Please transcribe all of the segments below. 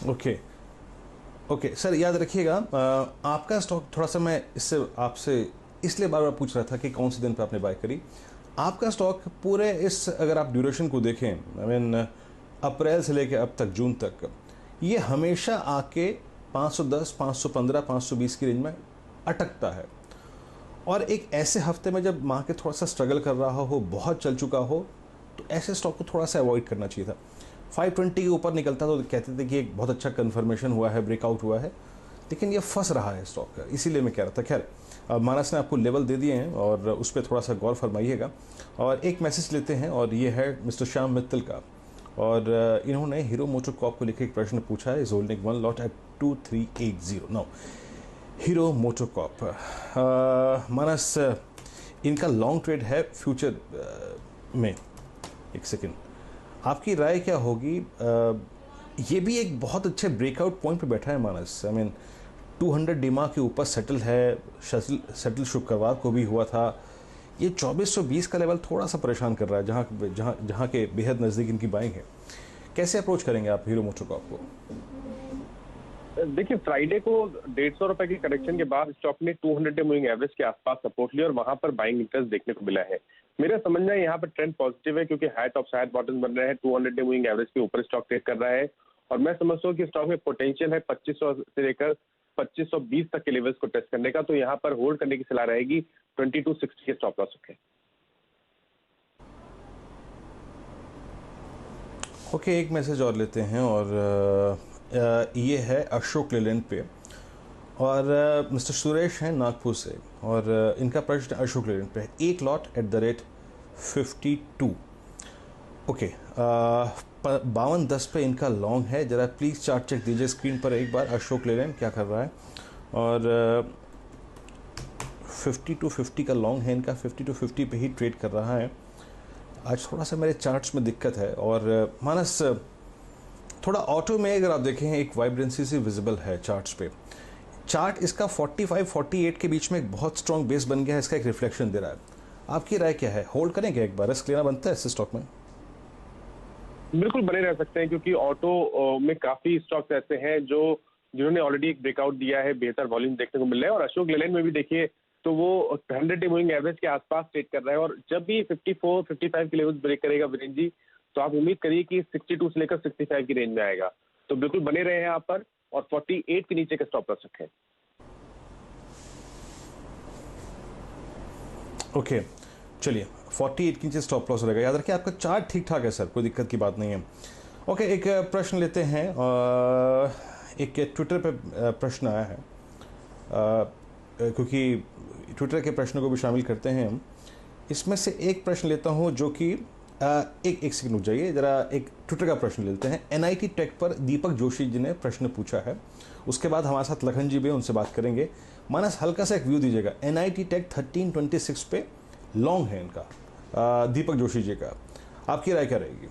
Okay. Okay sir, याद रखिएगा आपका स्टॉक थोड़ा सा, मैं इससे आपसे इसलिए बार बार पूछ रहा था कि कौन से दिन पे आपने बाय करी। आपका स्टॉक पूरे इस, अगर आप ड्यूरेशन को देखें, आई मीन अप्रैल से लेकर अब तक जून तक, ये हमेशा आके 510, 515, 520 की रेंज में अटकता है। और एक ऐसे हफ्ते में जब मार्केट थोड़ा सा स्ट्रगल कर रहा हो, बहुत चल चुका हो, तो ऐसे स्टॉक को थोड़ा सा अवॉइड करना चाहिए था। 520 के ऊपर निकलता तो कहते थे कि एक बहुत अच्छा कन्फर्मेशन हुआ है, ब्रेकआउट हुआ है, लेकिन ये फंस रहा है स्टॉक, इसीलिए मैं कह रहा था। खैर, मानस ने आपको लेवल दे दिए हैं और उस पर थोड़ा सा गौर फरमाइएगा। और एक मैसेज लेते हैं, और ये है मिस्टर श्याम मित्तल का। और इन्होंने हीरो मोटोकॉर्प को लेकर एक प्रश्न पूछा है। Is holding one lot at 2380 now. Hero MotoCorp, Manas, इनका लॉन्ग ट्रेड है फ्यूचर में। एक सेकेंड, आपकी राय क्या होगी? ये भी एक बहुत अच्छे ब्रेकआउट पॉइंट पे बैठा है मानस। आई मीन 200 डिमा के ऊपर सेटल है, सेटल शुक्रवार को भी हुआ था। ये 2420 का लेवल थोड़ा सा परेशान कर रहा है, जहाँ जहाँ जहाँ के बेहद नज़दीक इनकी बाइंग है। कैसे अप्रोच करेंगे आप हीरो मोटोकॉर्प को? देखिए, फ्राइडे को 150 रुपए के करेक्शन के बाद स्टॉक ने 200 डे मूविंग एवरेज के आसपास सपोर्ट लिया और वहां पर बाइंग इंटरेस्ट देखने को मिला है। मेरा समझना है यहाँ पर ट्रेंड पॉजिटिव है, क्योंकि हाई टॉप हाई बॉटम बन रहे हैं। 200 डे मूविंग एवरेज के ऊपर स्टॉक ट्रेड कर रहा है और मैं समझता हूँ कि स्टॉक में पोटेंशियल है 2500 से लेकर 2520 तक के लेवल्स को टेस्ट करने का। तो यहाँ पर होल्ड करने की सलाह रहेगी। 2260 के स्टॉप लॉस रखें। ओके, एक मैसेज और लेते हैं, और ये है अशोक लेलैंड पे। और मिस्टर सुरेश हैं नागपुर से, और इनका प्रश्न अशोक लेलैंड पे है। एक lot at the rate 52। Okay, 5210 पे इनका लॉन्ग है। ज़रा प्लीज़ चार्ट चेक दीजिए स्क्रीन पर एक बार, अशोक लेलैंड क्या कर रहा है। और 50 का लॉन्ग है इनका, 50 पे ही ट्रेड कर रहा है। आज थोड़ा सा मेरे चार्ट्स में दिक्कत है। और मानस, थोड़ा ऑटो में अगर आप देखें, एक वाइब्रेंसी से विजिबल है चार्ट्स पे। चार्ट इसका 45-48 के बीच में एक बहुत स्ट्रॉन्ग बेस बन गया है, इसका एक रिफ्लेक्शन दे रहा है। आपकी राय क्या है? होल्ड करेंगे एक बार? रिस्क लेना बनता है इस स्टॉक में? बिल्कुल बने रह सकते हैं, क्योंकि ऑटो में काफी स्टॉक्स ऐसे हैं जो जिन्होंने ऑलरेडी एक ब्रेकआउट दिया है, बेहतर वॉल्यूम देखने को मिल रहा है। और अशोक लेलैंड में भी देखिए तो वो 100 डे मूविंग एवरेज के आसपास ट्रेड कर रहा है। और जब भी 54-55 के लेवल्स ब्रेक करेगा वीरेंद्र जी, तो आप उम्मीद करिए कि 62 से लेकर 65 की रेंज में आएगा। तो बिल्कुल बने रहे हैं यहाँ पर और 48 के नीचे का स्टॉप लॉस रखें। ओके, चलिए 48 के नीचे स्टॉप लॉस रहेगा। याद रखिए आपका चार्ट ठीक ठाक है सर, कोई दिक्कत की बात नहीं है। ओके, एक प्रश्न लेते हैं। एक ट्विटर पे प्रश्न आया है, क्योंकि ट्विटर के प्रश्नों को भी शामिल करते हैं हम। इसमें से एक प्रश्न लेता हूं जो कि एक सेकंड रुक जाइए ज़रा, एक ट्विटर का प्रश्न लेते हैं। एनआईटी टेक पर दीपक जोशी जी ने प्रश्न पूछा है। उसके बाद हमारे साथ लखन जी भी, उनसे बात करेंगे। मानस, हल्का सा एक व्यू दीजिएगा। एनआईटी टेक 1326 पे लॉन्ग है इनका, दीपक जोशी जी का। आपकी राय क्या रहेगी?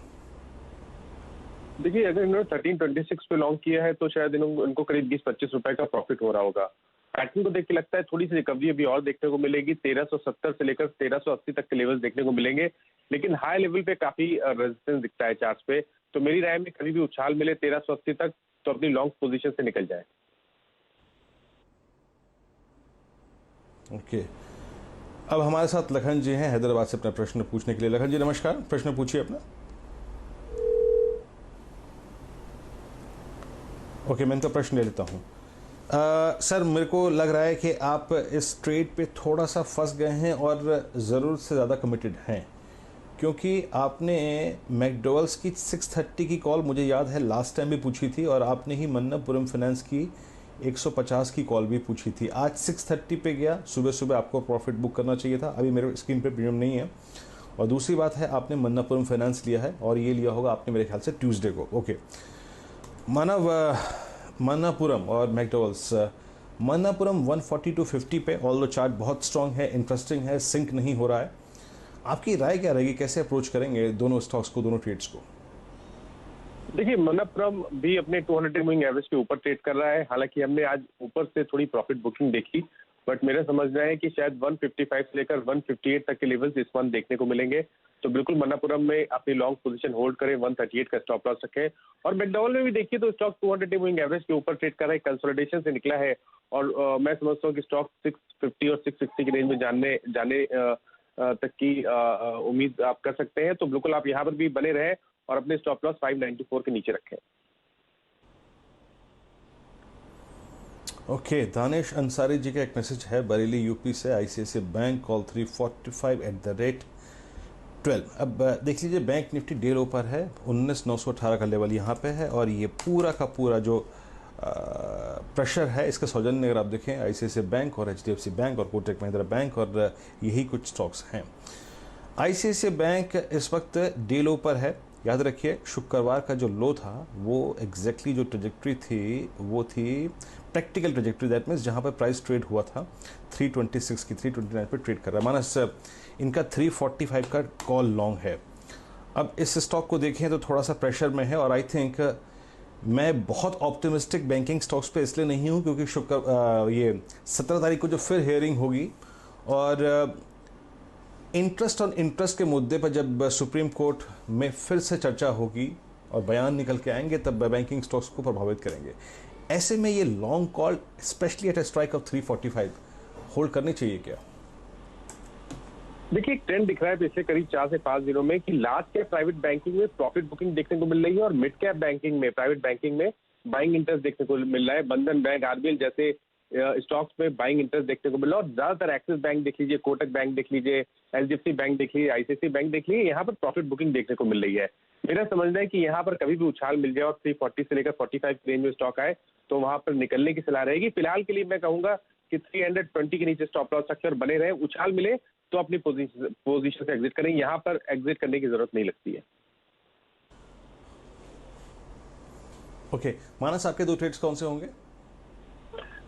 देखिए, अगर इन्होंने 1326 पे लॉन्ग किया है तो शायद इनको करीब 20-25 रुपए का प्रॉफिट हो रहा होगा। पैटर्न को देख के लगता है थोड़ी सी रिकवरी अभी और देखने को मिलेगी। 1370 से लेकर 1380 तक के लेवल्स देखने को मिलेंगे, लेकिन हाई लेवल पे काफी रेजिस्टेंस दिखता है चार्ट पे। तो मेरी राय में कभी भी उछाल मिले 1380 तक तो अपनी लॉन्ग पोजीशन से निकल जाए। ओके, अब हमारे साथ लखन जी हैं हैदराबाद से अपना प्रश्न पूछने के लिए। लखन जी नमस्कार, प्रश्न पूछिए अपना। ओके, मैं इनका प्रश्न ले लेता हूँ। सर, मेरे को लग रहा है कि आप इस ट्रेड पे थोड़ा सा फंस गए हैं और ज़रूरत से ज़्यादा कमिटेड हैं, क्योंकि आपने मैकडोवेल्स की 630 की कॉल मुझे याद है लास्ट टाइम भी पूछी थी, और आपने ही मन्नपुरम फाइनेंस की 150 की कॉल भी पूछी थी। आज 630 पे गया, सुबह सुबह आपको प्रॉफिट बुक करना चाहिए था। अभी मेरे स्क्रीन पे प्रीमियम नहीं है। और दूसरी बात है, आपने मन्नापुरम फाइनेंस लिया है, और ये लिया होगा आपने मेरे ख्याल से ट्यूसडे को। ओके, मानव, मन्नापुरम और मैकडोवेल्स। मन्नापुरम 142.50 पे, ऑल द चार्ट बहुत स्ट्रांग है, इंटरेस्टिंग है, सिंक नहीं हो रहा है। आपकी राय क्या रहेगी? कैसे अप्रोच करेंगे दोनों स्टॉक्स को, दोनों ट्रेड्स को? देखिए, मन्नपुरम भी अपने 200 मूविंग एवरेज के ऊपर ट्रेड कर रहा है। हालांकि हमने आज ऊपर से थोड़ी प्रॉफिट बुकिंग देखी, बट मेरा समझना है कि शायद 155 से लेकर 158 तक के लेवल्स इस मंथ देखने को मिलेंगे। तो बिल्कुल मन्नापुरम में अपनी लॉन्ग पोजीशन होल्ड करें, 138 का स्टॉप लॉस रखें। और मैकडॉवेल में भी देखिए तो स्टॉक 200 डे मूविंग एवरेज के ऊपर ट्रेड कर रहा है, कंसोलिडेशन से निकला है और मैं समझता हूँ कि स्टॉक 650 और 660 की रेंज में जाने तक की उम्मीद आप कर सकते हैं। तो बिल्कुल आप यहाँ पर भी बने रहें और अपने स्टॉप लॉस 594 के नीचे रखें। ओके, दानिश अंसारी जी का एक मैसेज है बरेली यूपी से, आईसीआईसीआई बैंक कॉल 345@12। अब देख लीजिए बैंक निफ्टी डे लो पर है, 19,918 का लेवल यहाँ पे है और ये पूरा का पूरा जो प्रेशर है इसका सौजन्य अगर आप देखें आईसीआईसीआई बैंक और एचडीएफसी बैंक और कोटक महिंद्रा बैंक और यही कुछ स्टॉक्स हैं। आईसीआईसीआई बैंक इस वक्त डे लो पर है। याद रखिए शुक्रवार का जो लो था वो एग्जैक्टली जो ट्रेजेक्ट्री थी वो थी प्रैक्टिकल ट्रेजेक्ट्री, दैट मीन्स जहाँ पर प्राइस ट्रेड हुआ था 326 की 329 पर ट्रेड कर रहा है, मानस इनका 345 का कॉल लॉन्ग है। अब इस स्टॉक को देखें तो थोड़ा सा प्रेशर में है और आई थिंक मैं बहुत ऑप्टिमिस्टिक बैंकिंग स्टॉक्स पे इसलिए नहीं हूँ क्योंकि ये 17 तारीख को जो फिर हियरिंग होगी और इंटरेस्ट ऑन इंटरेस्ट के मुद्दे पर जब सुप्रीम कोर्ट में फिर से चर्चा होगी और बयान निकल के आएंगे तब बैंकिंग स्टॉक्स को प्रभावित करेंगे। ऐसे में ये long call specially at a strike of 345 hold करनी चाहिए क्या? देखिए एक ट्रेंड दिख रहा है पिछले करीब 4 से 5 दिनों में कि लार्ज कैप प्राइवेट बैंकिंग में प्रॉफिट बुकिंग देखने को मिल रही है और मिड कैप बैंकिंग में प्राइवेट बैंकिंग में बाइंग इंटरेस्ट देखने को मिल रहा है। बंधन बैंक, आरबीएल जैसे स्टॉक्स में बाइंग इंटरेस्ट देखने को मिल रहा है और ज्यादातर एक्सिस बैंक देख लीजिए, कोटक बैंक देख लीजिए, एचडीएफसी बैंक देख लीजिए, आईसीआईसीआई बैंक देख लीजिए, यहाँ पर प्रॉफिट बुकिंग देखने को मिल रही है। मेरा समझना है कि यहाँ पर कभी भी उछाल मिल जाए और 340 से लेकर 45 की रेंज में स्टॉक आए तो वहां पर निकलने की सलाह रहेगी। फिलहाल के लिए मैं कहूंगा कि 320 के नीचे स्टॉप लॉस रखें और बने रहे। उछाल मिले तो अपनी पोजीशन से एग्जिट करें, यहाँ पर एग्जिट करने की जरूरत नहीं लगती है। ओके, मानस आपके दो ट्रेड्स कौन से होंगे?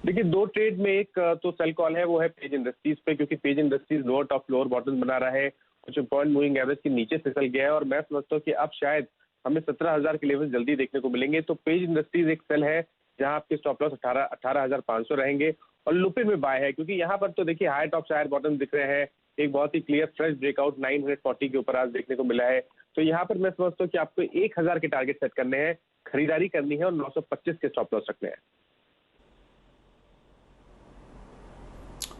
देखिए दो ट्रेड में एक तो सेल कॉल है वो है पेज इंडस्ट्रीज पे, क्योंकि page industries lower top lower bottom बना रहा है, कुछ पॉइंट मूविंग एवरेज के नीचे फिसल गया है और मैं समझता हूँ कि अब शायद हमें 17,000 के लेवल जल्दी देखने को मिलेंगे। तो पेज इंडस्ट्रीज एक सेल है जहां आपके स्टॉप लॉस 18,500 रहेंगे और लुपिन में बाय है, क्योंकि यहाँ पर तो देखिए हाई टॉप हायर बॉटम दिख रहे हैं। एक बहुत ही क्लियर फ्रेश ब्रेकआउट 940 के ऊपर आज देखने को मिला है। तो यहाँ पर मैं समझता हूँ कि आपको 1,000 के टारगेट सेट करने हैं, खरीदारी करनी है और 925 के स्टॉप लॉस रखने हैं।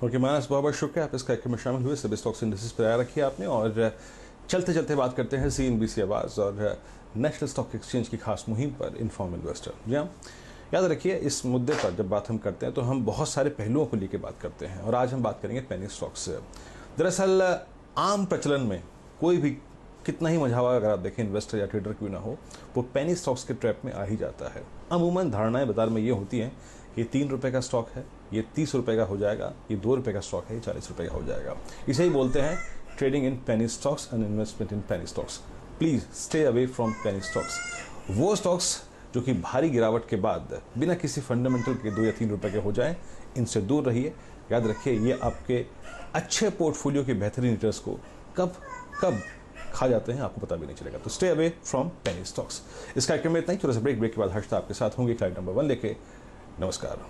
ओके मानस, बहुत बहुत शुक्रिया आप इस कार्यक्रम में शामिल हुए। सभी स्टॉक्स इंडेक्सेस पर आया रखिए आपने और चलते चलते बात करते हैं CNBC आवाज़ और नेशनल स्टॉक एक्सचेंज की खास मुहिम पर इन्फॉर्म इन्वेस्टर। जी हाँ, याद रखिए इस मुद्दे पर जब बात हम करते हैं तो हम बहुत सारे पहलुओं को लेकर बात करते हैं और आज हम बात करेंगे पेनी स्टॉक्स से। दरअसल आम प्रचलन में कोई भी कितना ही मझावा अगर आप देखें इन्वेस्टर या ट्रेडर क्यों ना हो, वो पेनी स्टॉक्स के ट्रैप में आ ही जाता है। अमूमन धारणाएं बाजार में ये होती हैं कि 3 रुपये का स्टॉक है, ये 30 रुपये का हो जाएगा, ये 2 रुपये का स्टॉक है, ये 40 रुपये का हो जाएगा। इसे ही बोलते हैं trading in penny stocks and investment in penny stocks. Please stay away from penny stocks. वो स्टॉक्स जो कि भारी गिरावट के बाद बिना किसी फंडामेंटल के 2 या 3 रुपये के हो जाएं, इनसे दूर रहिए। याद रखिए ये आपके अच्छे पोर्टफोलियो के बेहतरीन रिटर्न्स को कब खा जाते हैं आपको पता भी नहीं चलेगा। तो stay away from penny stocks. इस कार्यक्रम में इतना ही, थोड़ा सा ब्रेक के बाद हर्षता आपके साथ होंगे फ्लाइट नंबर 1 लेके। नमस्कार।